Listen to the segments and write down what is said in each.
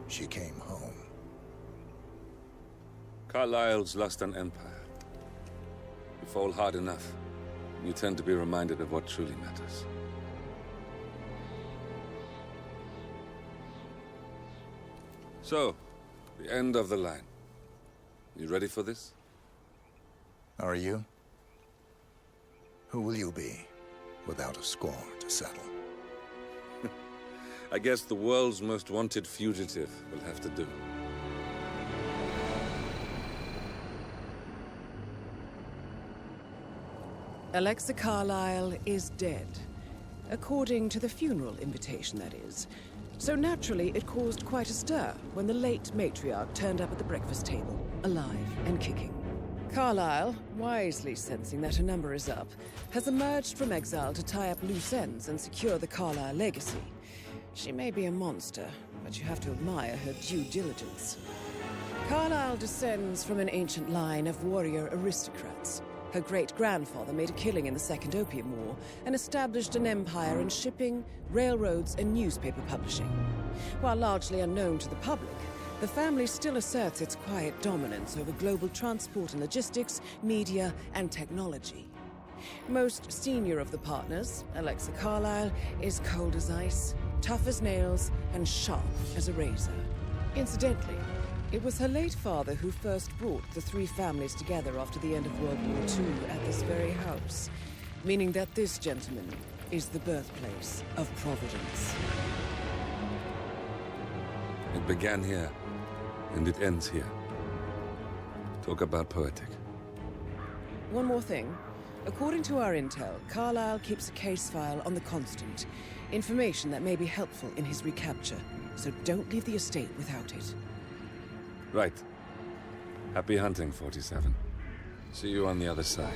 she came home. Carlyle's lost an empire. You fall hard enough, you tend to be reminded of what truly matters. So, the end of the line. You ready for this? Are you? Who will you be, without a score to settle? I guess the world's most wanted fugitive will have to do. Alexa Carlyle is dead. According to the funeral invitation, that is. So naturally, it caused quite a stir when the late matriarch turned up at the breakfast table, alive and kicking. Carlyle, wisely sensing that her number is up, has emerged from exile to tie up loose ends and secure the Carlyle legacy. She may be a monster, but you have to admire her due diligence. Carlyle descends from an ancient line of warrior aristocrats. Her great-grandfather made a killing in the Second Opium War and established an empire in shipping, railroads, and newspaper publishing. While largely unknown to the public, the family still asserts its quiet dominance over global transport and logistics, media, and technology. Most senior of the partners, Alexa Carlyle, is cold as ice, tough as nails, and sharp as a razor. Incidentally, it was her late father who first brought the three families together after the end of World War II at this very house, meaning that this gentleman is the birthplace of Providence. It began here, and it ends here. Talk about poetic. One more thing. According to our intel, Carlyle keeps a case file on the Constant. Information that may be helpful in his recapture, so don't leave the estate without it. Right. Happy hunting, 47. See you on the other side.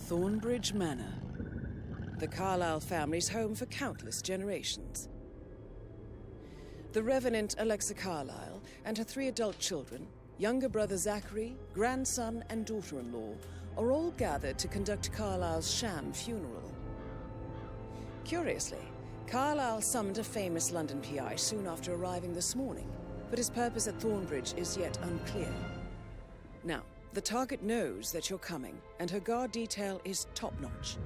Thornbridge Manor. The Carlyle family's home for countless generations. The Revenant Alexa Carlyle and her 3 adult children, younger brother Zachary, grandson and daughter-in-law, are all gathered to conduct Carlyle's sham funeral. Curiously, Carlyle summoned a famous London PI soon after arriving this morning, but his purpose at Thornbridge is yet unclear. Now, the target knows that you're coming, and her guard detail is top-notch.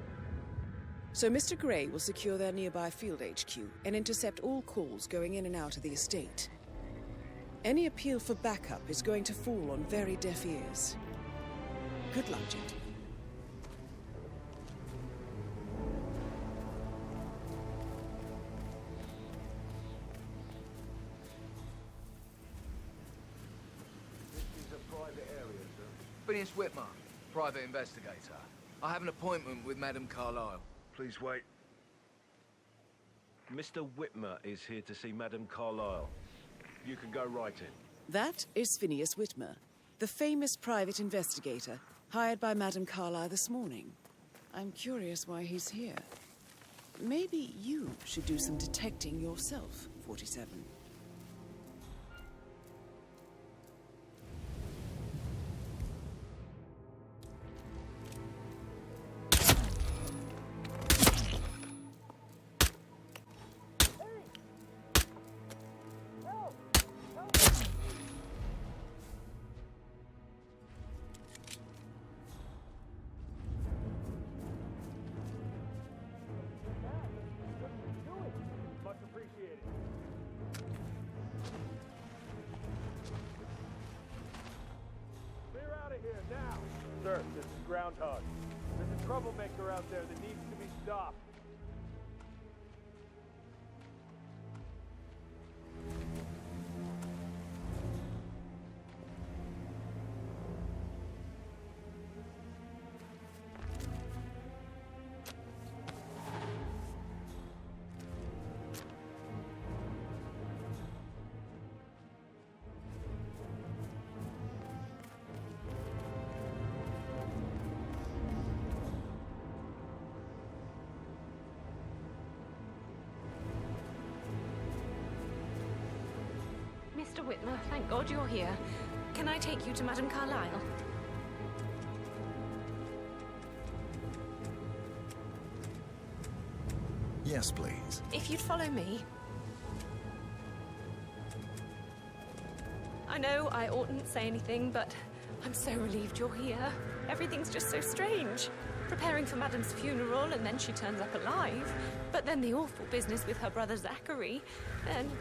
So Mr. Gray will secure their nearby field HQ and intercept all calls going in and out of the estate. Any appeal for backup is going to fall on very deaf ears. Good luck, gentlemen. Phineas Whitmer, private investigator. I have an appointment with Madame Carlyle. Please wait. Mr. Whitmer is here to see Madame Carlyle. You can go right in. That is Phineas Whitmer, the famous private investigator hired by Madame Carlyle this morning. I'm curious why he's here. Maybe you should do some detecting yourself, 47. Sir, this is groundhog. There's a troublemaker out there that needs to be stopped. Mr. Whitmer, thank God you're here. Can I take you to Madame Carlyle? Yes, please. If you'd follow me. I know I oughtn't say anything, but I'm so relieved you're here. Everything's just so strange. Preparing for Madame's funeral, and then she turns up alive. But then the awful business with her brother Zachary,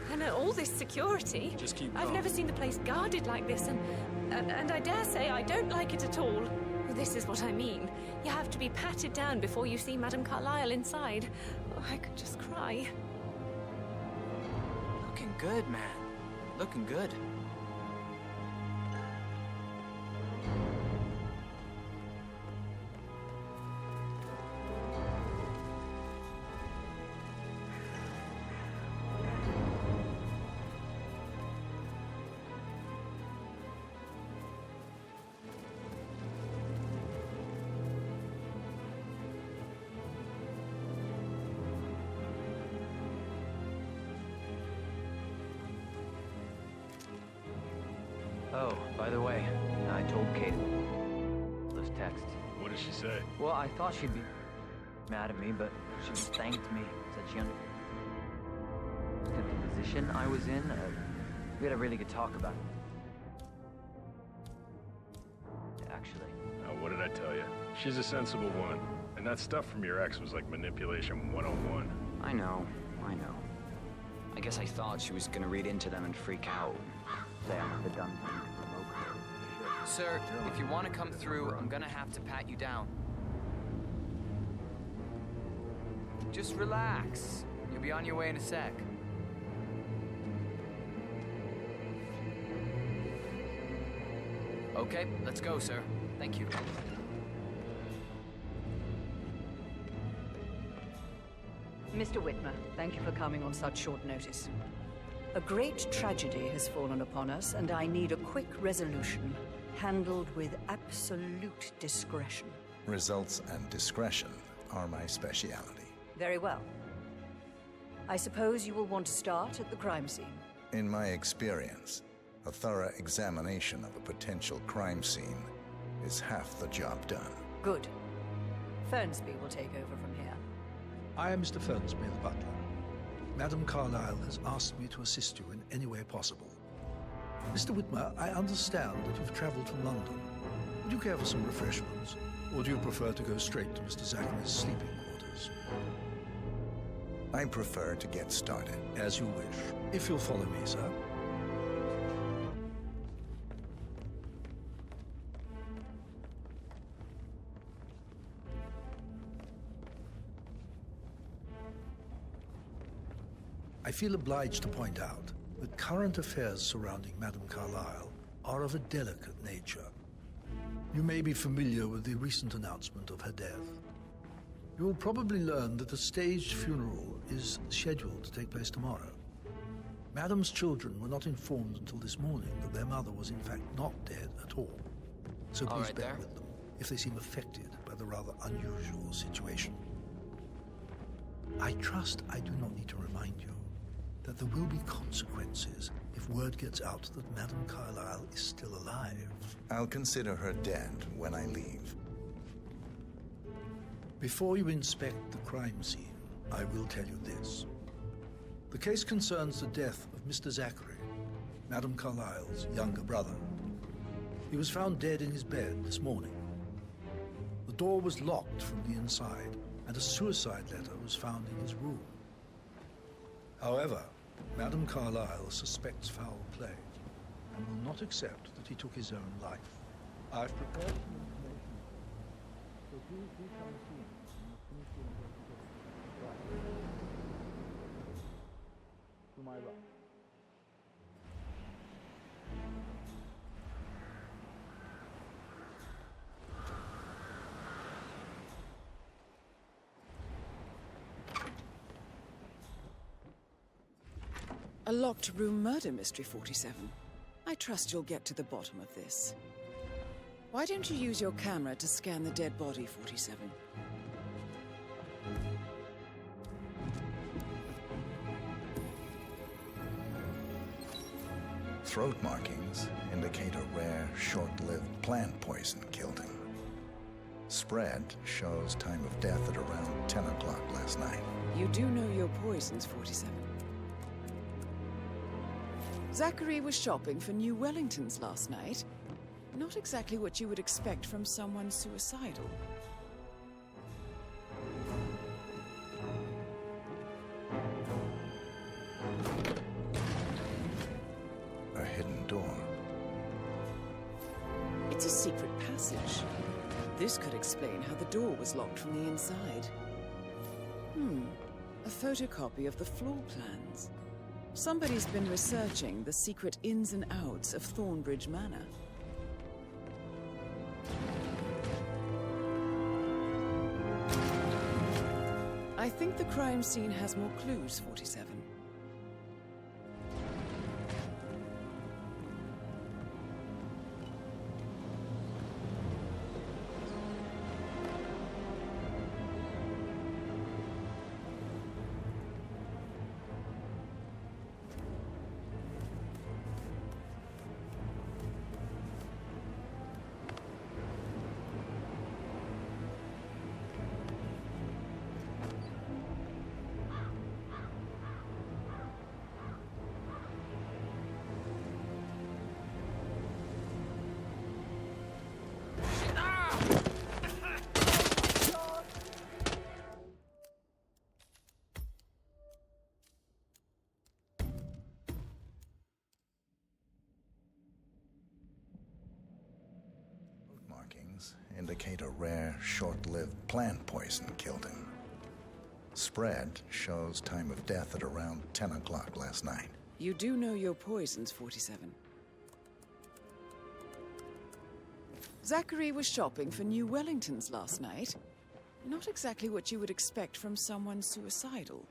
and all this security. Just keep I've calm. never seen the place guarded like this, and I dare say I don't like it at all. This is what I mean. You have to be patted down before you see Madame Carlyle inside. Oh, I could just cry. Looking good, man. Looking good. Oh, by the way, I told Kate those texts. What did she say? Well, I thought she'd be mad at me, but she just thanked me. Said she understood the position I was in. We had a really good talk about it. Actually. Oh, what did I tell you? She's a sensible woman. And that stuff from your ex was like manipulation 101. I know. I guess I thought she was gonna read into them and freak out. Say I must have done something to provoke her. Sir, if you want to come through, I'm gonna have to pat you down. Just relax. You'll be on your way in a sec. Okay, let's go, sir. Thank you. Mr. Whitmer, thank you for coming on such short notice. A great tragedy has fallen upon us, and I need a quick resolution, handled with absolute discretion. Results and discretion are my speciality. Very well. I suppose you will want to start at the crime scene. In my experience, a thorough examination of a potential crime scene is half the job done. Good. Fernsby will take over from here. I am Mr. Fernsby, the butler. Madame Carlyle has asked me to assist you in any way possible. Mr. Whitmer, I understand that you've traveled from London. Would you care for some refreshments? Or do you prefer to go straight to Mr. Zachary's sleeping quarters? I prefer to get started. As you wish. If you'll follow me, sir. I feel obliged to point out that current affairs surrounding Madame Carlyle are of a delicate nature. You may be familiar with the recent announcement of her death. You will probably learn that a staged funeral is scheduled to take place tomorrow. Madame's children were not informed until this morning that their mother was in fact not dead at all. So All please right, bear there. with them if they seem affected by the rather unusual situation. I trust I do not need to remind you that there will be consequences if word gets out that Madame Carlyle is still alive. I'll consider her dead when I leave. Before you inspect the crime scene, I will tell you this. The case concerns the death of Mr. Zachary, Madame Carlyle's younger brother. He was found dead in his bed this morning. The door was locked from the inside, and a suicide letter was found in his room. However, Madame Carlyle suspects foul play and will not accept that he took his own life. I've prepared some information So please do come soon. We must finish the investigation. Right. To my right. A locked room murder mystery, 47. I trust you'll get to the bottom of this. Why don't you use your camera to scan the dead body, 47? Throat markings indicate a rare, short-lived plant poison killed him. Spread shows time of death at around 10 o'clock last night. You do know your poisons, 47. Zachary was shopping for new Wellingtons last night. Not exactly what you would expect from someone suicidal. A hidden door. It's a secret passage. This could explain how the door was locked from the inside. A photocopy of the floor plans. Somebody's been researching the secret ins and outs of Thornbridge Manor. I think the crime scene has more clues, 47. Markings indicate a rare, short-lived plant poison killed him. Spread shows time of death at around 10 o'clock last night. You do know your poisons, 47. Zachary was shopping for new Wellingtons last night. Not exactly what you would expect from someone suicidal.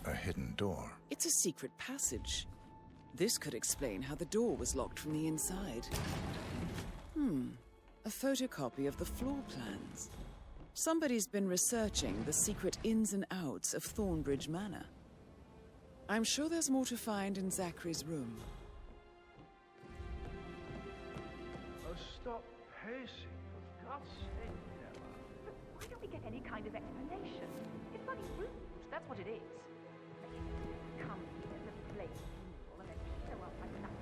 A hidden door. It's a secret passage. This could explain how the door was locked from the inside. A photocopy of the floor plans. Somebody's been researching the secret ins and outs of Thornbridge Manor. I'm sure there's more to find in Zachary's room. Oh, stop pacing, for God's sake, Nella. Why don't we get any kind of explanation? It's bloody rude, that's what it is. Come here, the place people, and then show up like nothing.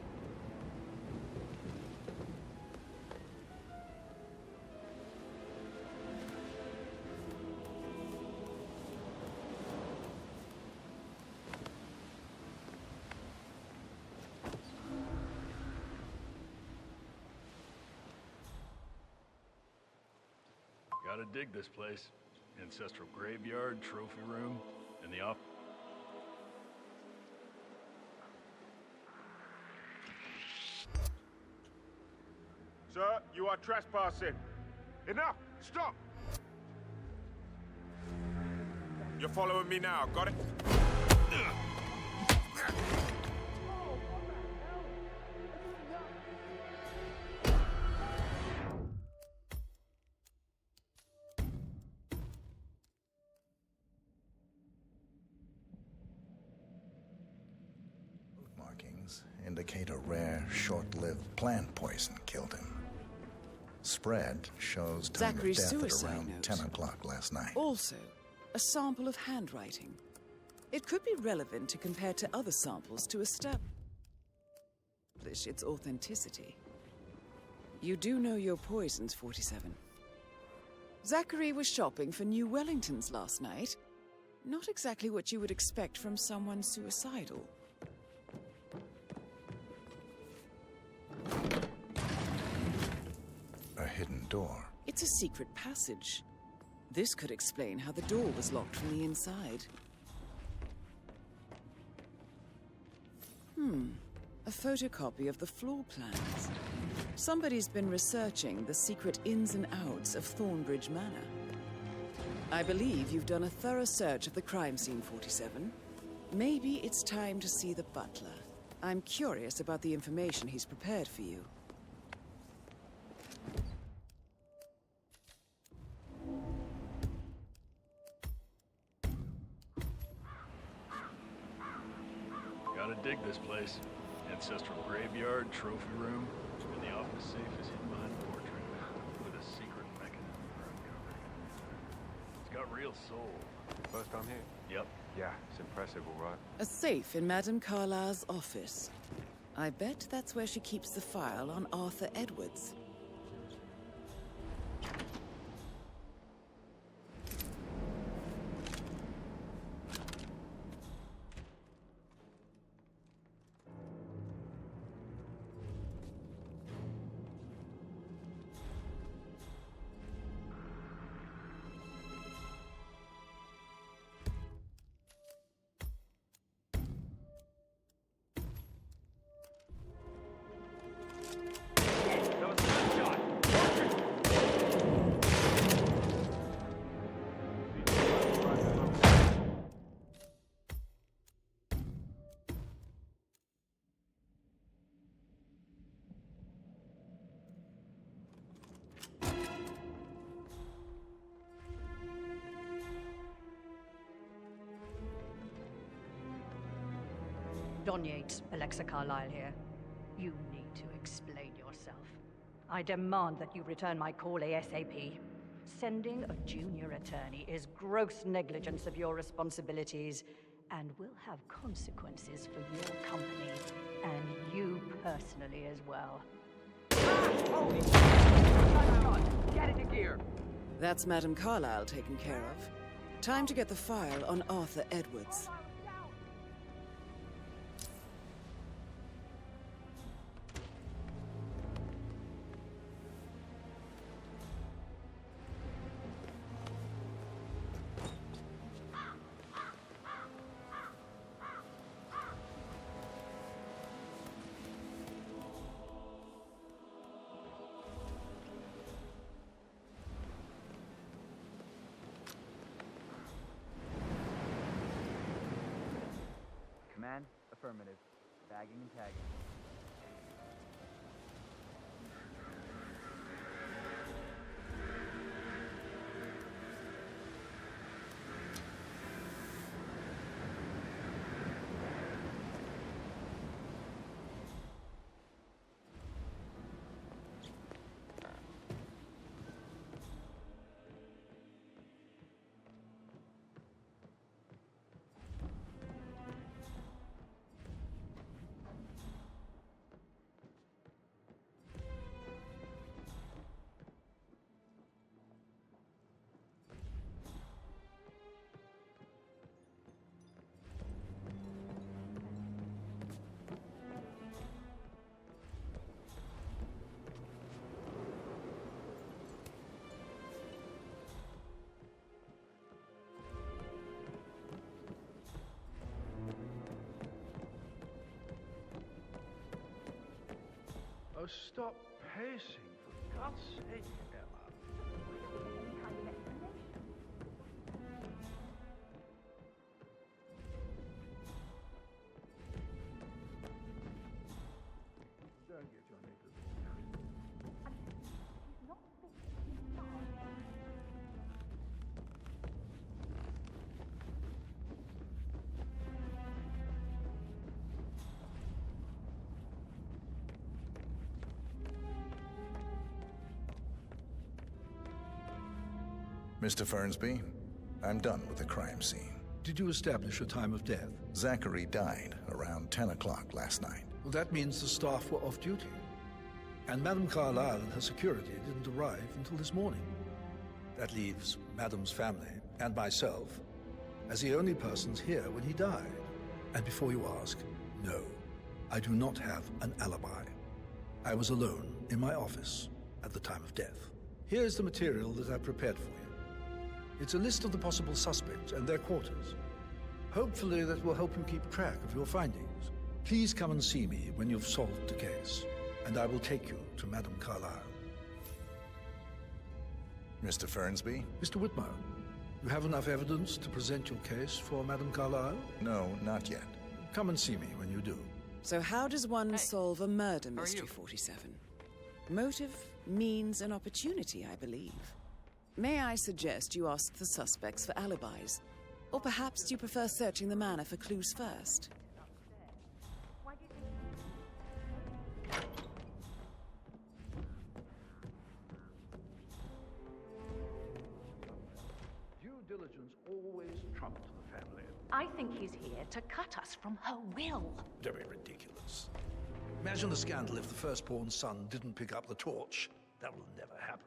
Gotta dig this place. Ancestral graveyard, trophy room, and the op. Sir, you are trespassing. Enough! Stop! You're following me now, got it? Markings indicate a rare, short-lived plant poison killed him. Spread shows time Zachary's of death at suicide around note. 10 o'clock last night. Also, a sample of handwriting. It could be relevant to compare to other samples to establish its authenticity. You do know your poisons, 47. Zachary was shopping for new Wellingtons last night. Not exactly what you would expect from someone suicidal. A hidden door. It's a secret passage. This could explain how the door was locked from the inside. A photocopy of the floor plans. Somebody's been researching the secret ins and outs of Thornbridge Manor. I believe you've done a thorough search of the crime scene, 47. Maybe it's time to see the butler. I'm curious about the information he's prepared for you. Gotta dig this place. Ancestral graveyard, trophy room, and the office safe is hidden behind a portrait with a secret mechanism for uncovering it. It's got real soul. First time here? Yep. Yeah, it's impressive, all right. A safe in Madame Carlyle's office. I bet that's where she keeps the file on Arthur Edwards. Don Yates, Alexa Carlyle here. You need to explain yourself. I demand that you return my call ASAP. Sending a junior attorney is gross negligence of your responsibilities and will have consequences for your company and you personally as well. Holy shit! Get into gear! That's Madame Carlyle taken care of. Time to get the file on Arthur Edwards. Command, affirmative. Bagging and tagging. Oh, stop pacing, for God's sake, Emma. Don't get your neighbors Mr. Fernsby, I'm done with the crime scene. Did you establish a time of death? Zachary died around 10 o'clock last night. Well, that means the staff were off duty. And Madame Carlyle and her security didn't arrive until this morning. That leaves Madame's family and myself as the only persons here when he died. And before you ask, no, I do not have an alibi. I was alone in my office at the time of death. Here's the material that I prepared for you. It's a list of the possible suspects and their quarters. Hopefully that will help you keep track of your findings. Please come and see me when you've solved the case, and I will take you to Madame Carlyle. Mr. Fernsby? Mr. Whitmer, you have enough evidence to present your case for Madame Carlyle? No, not yet. Come and see me when you do. So how does one solve a murder mystery, 47? Motive, means, and opportunity, I believe. May I suggest you ask the suspects for alibis? Or perhaps do you prefer searching the manor for clues first? Due diligence always trumped the family. I think he's here to cut us from her will. Very ridiculous. Imagine the scandal if the firstborn son didn't pick up the torch. That will never happen.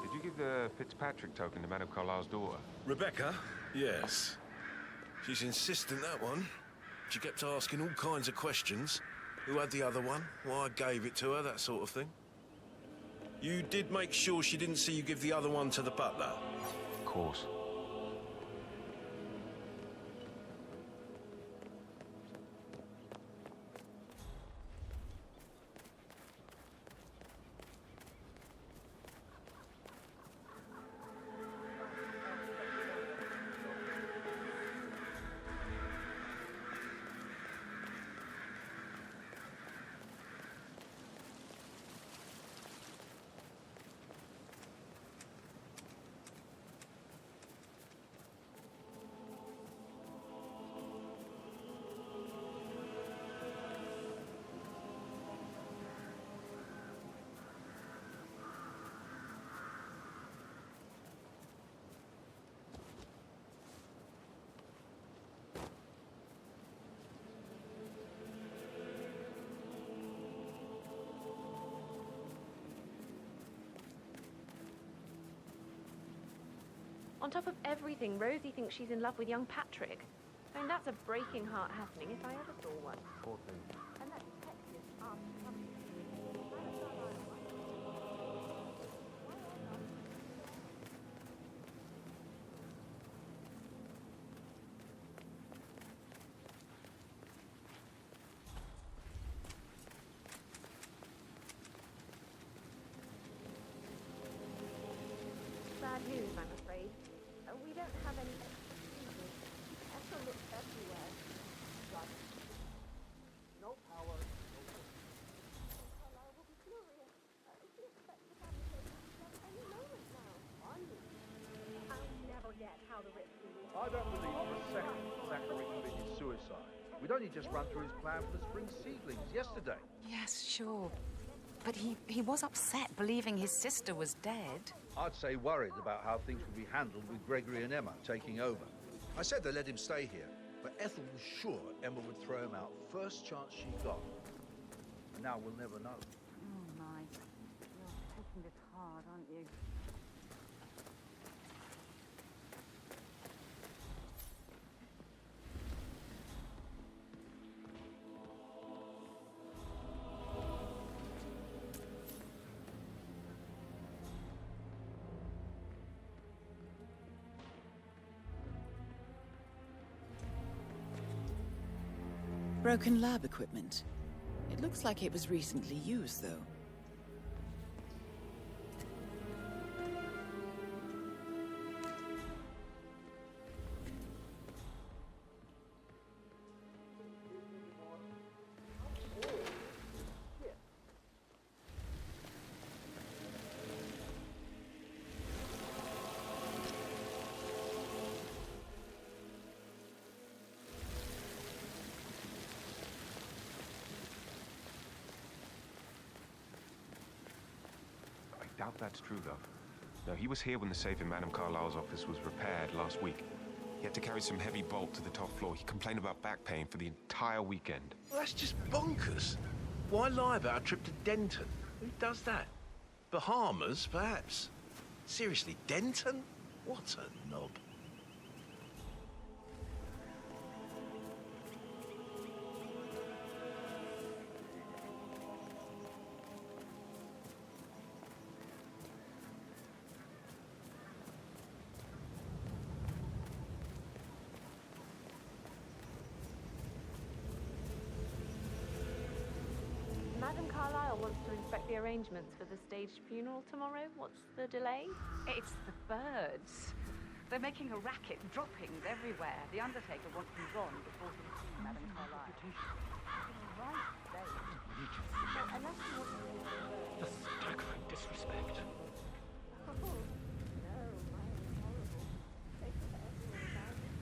Did you give the Fitzpatrick token to Madame Carlyle's daughter? Rebecca? Yes. She's insistent, that one. She kept asking all kinds of questions. Who had the other one? Why I gave it to her, that sort of thing. You did make sure she didn't see you give the other one to the butler? Of course. On top of everything, Rosie thinks she's in love with young Patrick. I mean, that's a breaking heart happening if I ever saw one. Poor thing. And that detective asked something. Bad news, I'm afraid. We don't have any Ethel looks everywhere. No power. Carlyle will be furious. She expects the family to be any moment now. I'll never get how the rich do this. I don't believe for a second Zachary committed suicide. We'd only just run through his plan for the spring seedlings yesterday. Yes, sure. But he was upset believing his sister was dead. I'd say worried about how things would be handled with Gregory and Emma taking over. I said they let him stay here, but Ethel was sure Emma would throw him out first chance she got. And now we'll never know. Oh, my. You're taking this hard, aren't you? Broken lab equipment. It looks like it was recently used, though. I doubt that's true, though. No, he was here when the safe in Madame Carlyle's office was repaired last week. He had to carry some heavy bolt to the top floor. He complained about back pain for the entire weekend. Well, that's just bonkers. Why lie about a trip to Denton? Who does that? Bahamas, perhaps? Seriously, Denton? What a knob. Madame Carlyle wants to inspect the arrangements for the staged funeral tomorrow. What's the delay? It's the birds. They're making a racket, droppings everywhere. The undertaker wants them gone before he sees Madame Carlyle. Right there. Unless you want to... The staggering disrespect. Oh, no, I am horrible. Take it to everyone about it.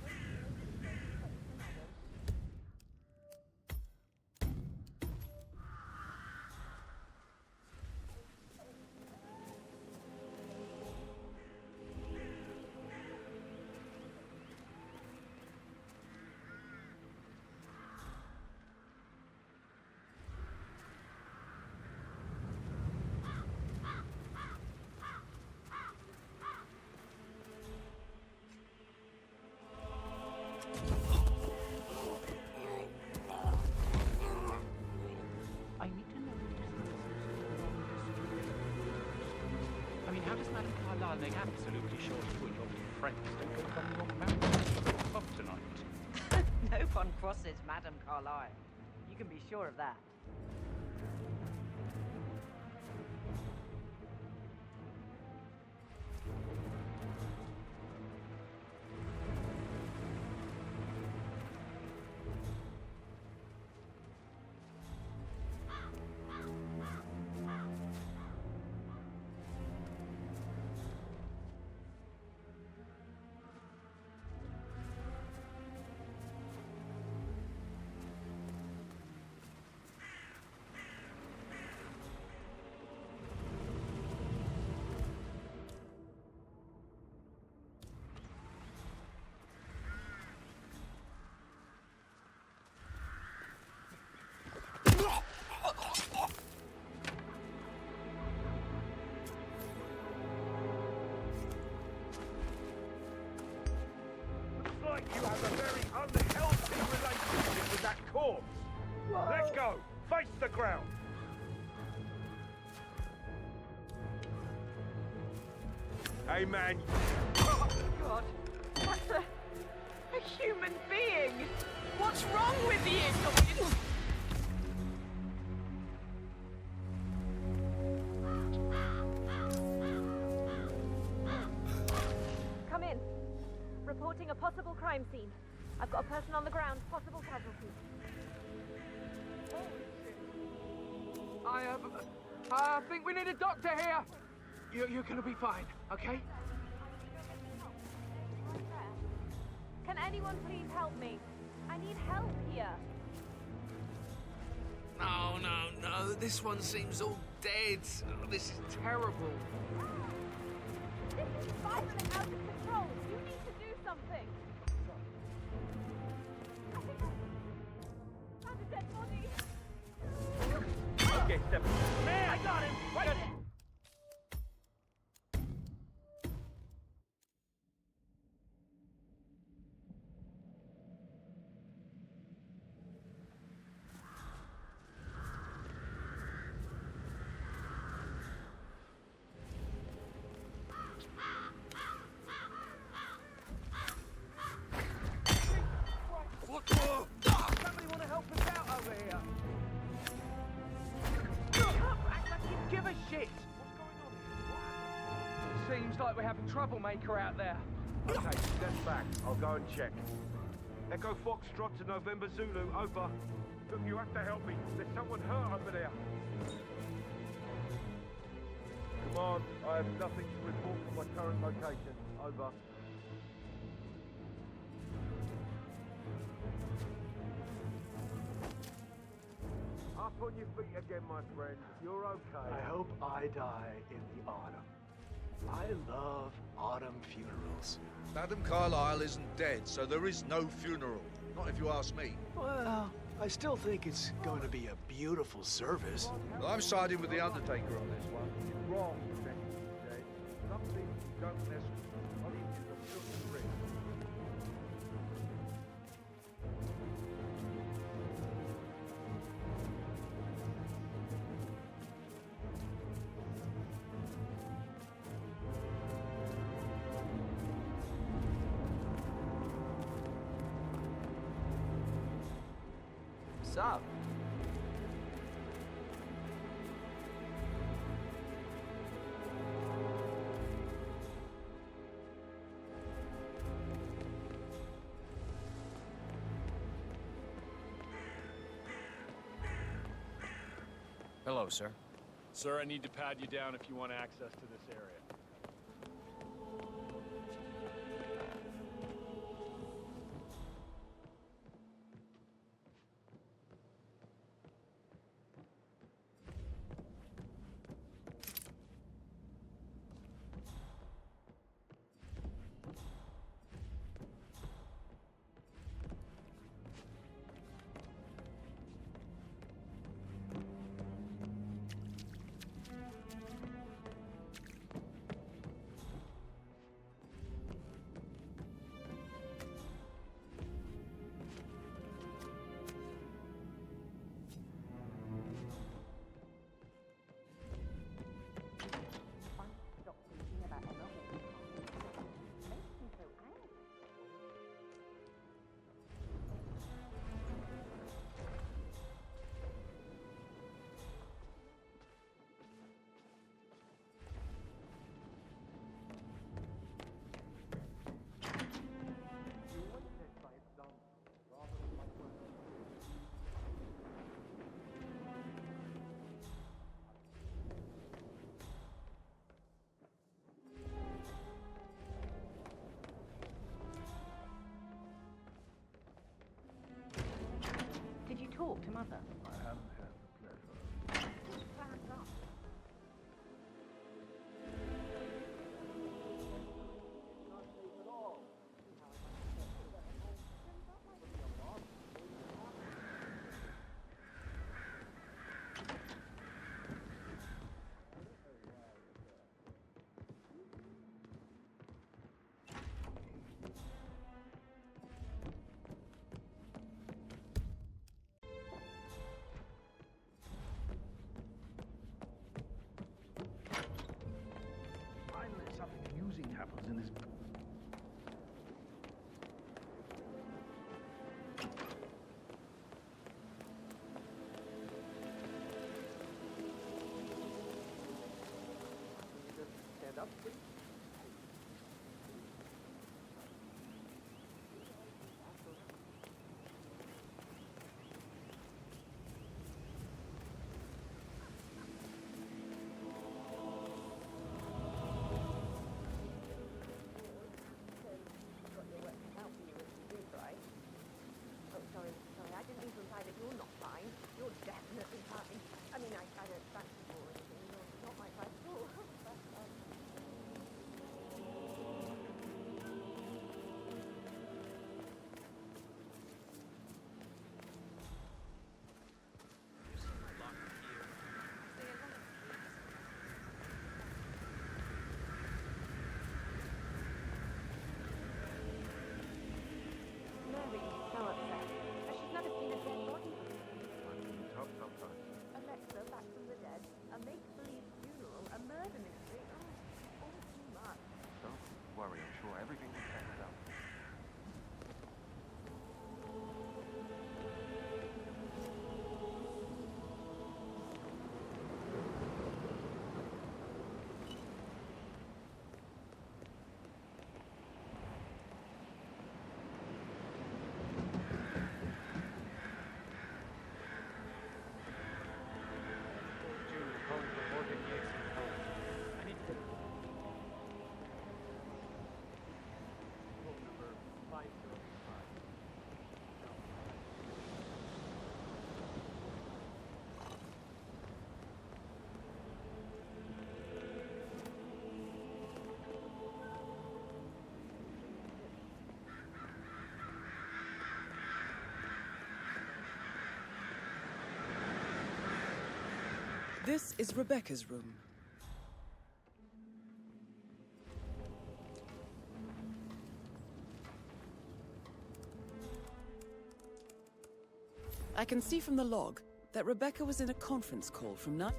I mean, how does Madame Carlyle make absolutely sure you and your friends don't go from your marriage pub tonight? No one crosses Madame Carlyle. You can be sure of that. You have a very unhealthy relationship with that corpse. Whoa. Let go. Face the ground. Hey, man. Oh, God. That's a human being. What's wrong with you? Come in. Reporting a possible crime scene. I've got a person on the ground, possible casualty. I think we need a doctor here. You're gonna be fine, okay? Can anyone please help me? I need help here. No. This one seems all dead. Oh, this is terrible. This is spiraling out of control. You need to do something. I think I found a dead body. Okay, step. Man, I got him. Right there. Somebody want to help us out? Seems like we have a troublemaker out there. Okay, step back. I'll go and check. Echo Foxtrot to November Zulu, over. Look, you have to help me. There's someone hurt over there. Command, I have nothing to report from my current location. Over. Up on your feet again, my friend. You're okay. I hope I die in the autumn. I love autumn funerals. Madam Carlyle isn't dead, so there is no funeral. Not if you ask me. Well, I still think it's going to be a beautiful service. Well, I'm siding with the Undertaker on this one. You're wrong, Jay. Some things you don't mess with. Only if you're filthy rich. What's up? Hello, sir. Sir, I need to pad you down if you want access to this area. Did you talk to Mother? I haven't had the pleasure. Plans up. Finally, something amusing happens in this. Stand up, please. I didn't mean to imply that you're not fine. You're definitely fine. I mean, I don't fancy you or anything. You're not my type at all. But, Mary's so upset. She's never seen a dead body before. Tough sometimes. Alexa back from the dead, a make-believe funeral, a murder mystery. Oh, all too much. Don't worry, I'm sure everything will settle down. This is Rebecca's room. I can see from the log that Rebecca was in a conference call from 9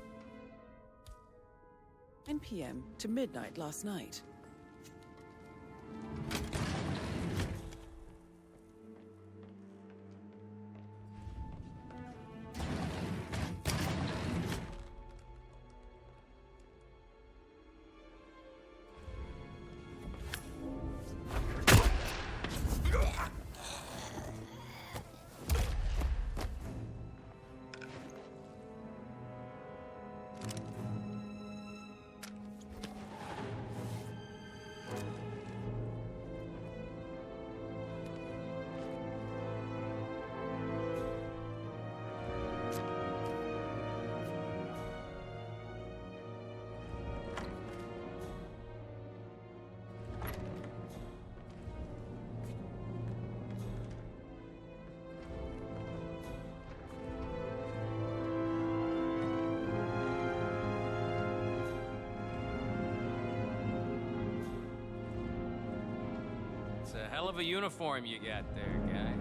p.m. to midnight last night. It's a hell of a uniform you got there, guy.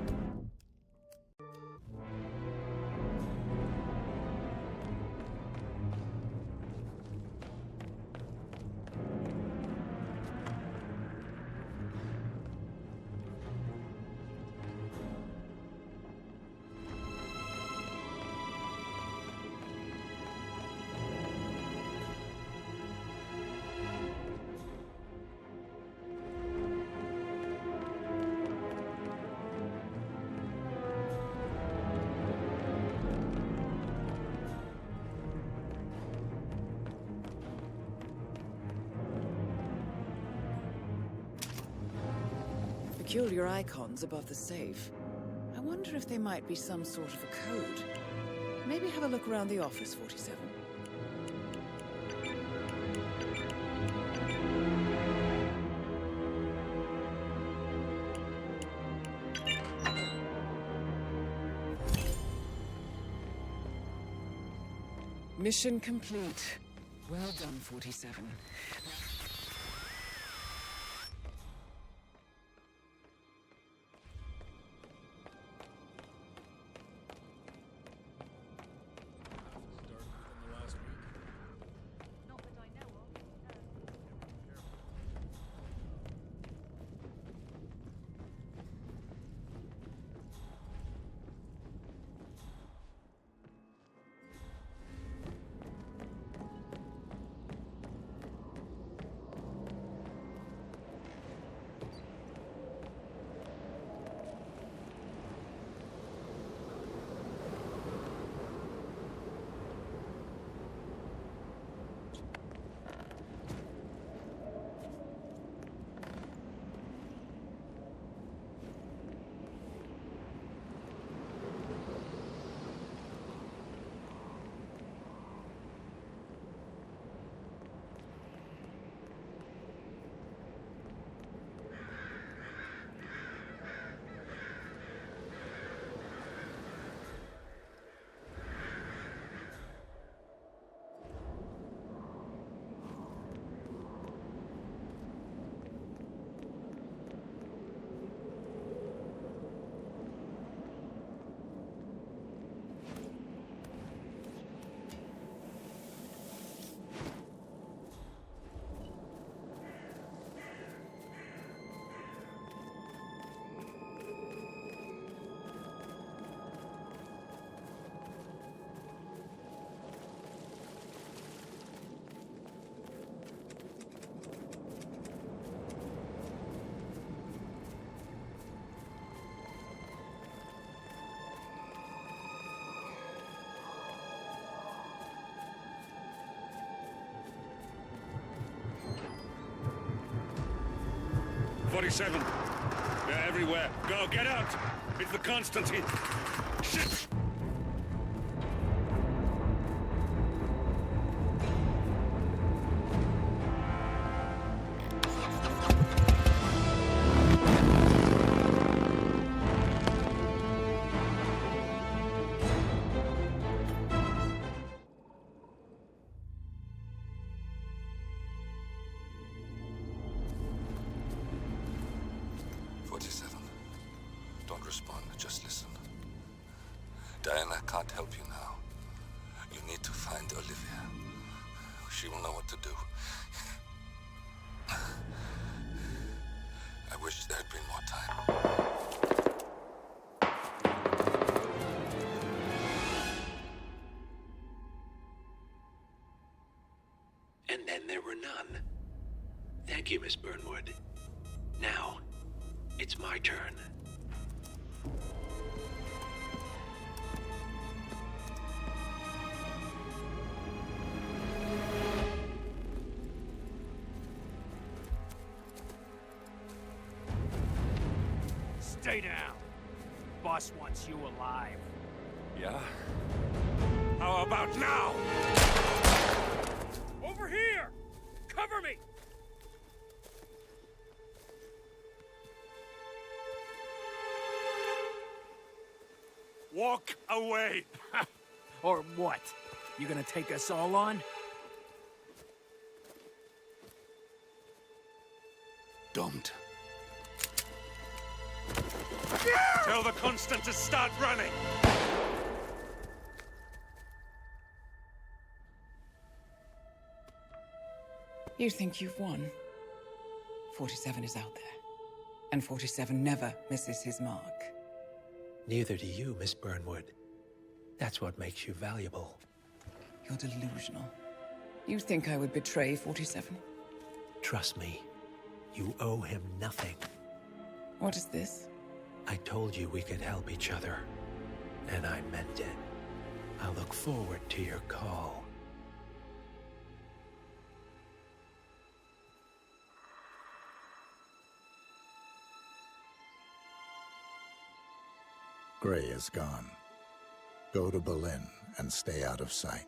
Peculiar icons above the safe. I wonder if they might be some sort of a code. Maybe have a look around the office, 47. Mission complete. Well done, 47. "47. They're everywhere. Go, get out! It's the Constantine. Shit! I wish there had been more time. And then there were none. Thank you, Miss Burnwood. Now, it's my turn. Stay down. Boss wants you alive. Yeah? How about now? Over here! Cover me! Walk away! Or what? You gonna take us all on? Don't. Tell the Constant to start running! You think you've won? 47 is out there. And 47 never misses his mark. Neither do you, Miss Burnwood. That's what makes you valuable. You're delusional. You think I would betray 47? Trust me, you owe him nothing. What is this? I told you we could help each other, and I meant it. I look forward to your call. Gray is gone. Go to Berlin and stay out of sight.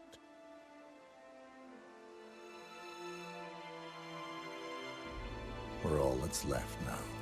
We're all that's left now.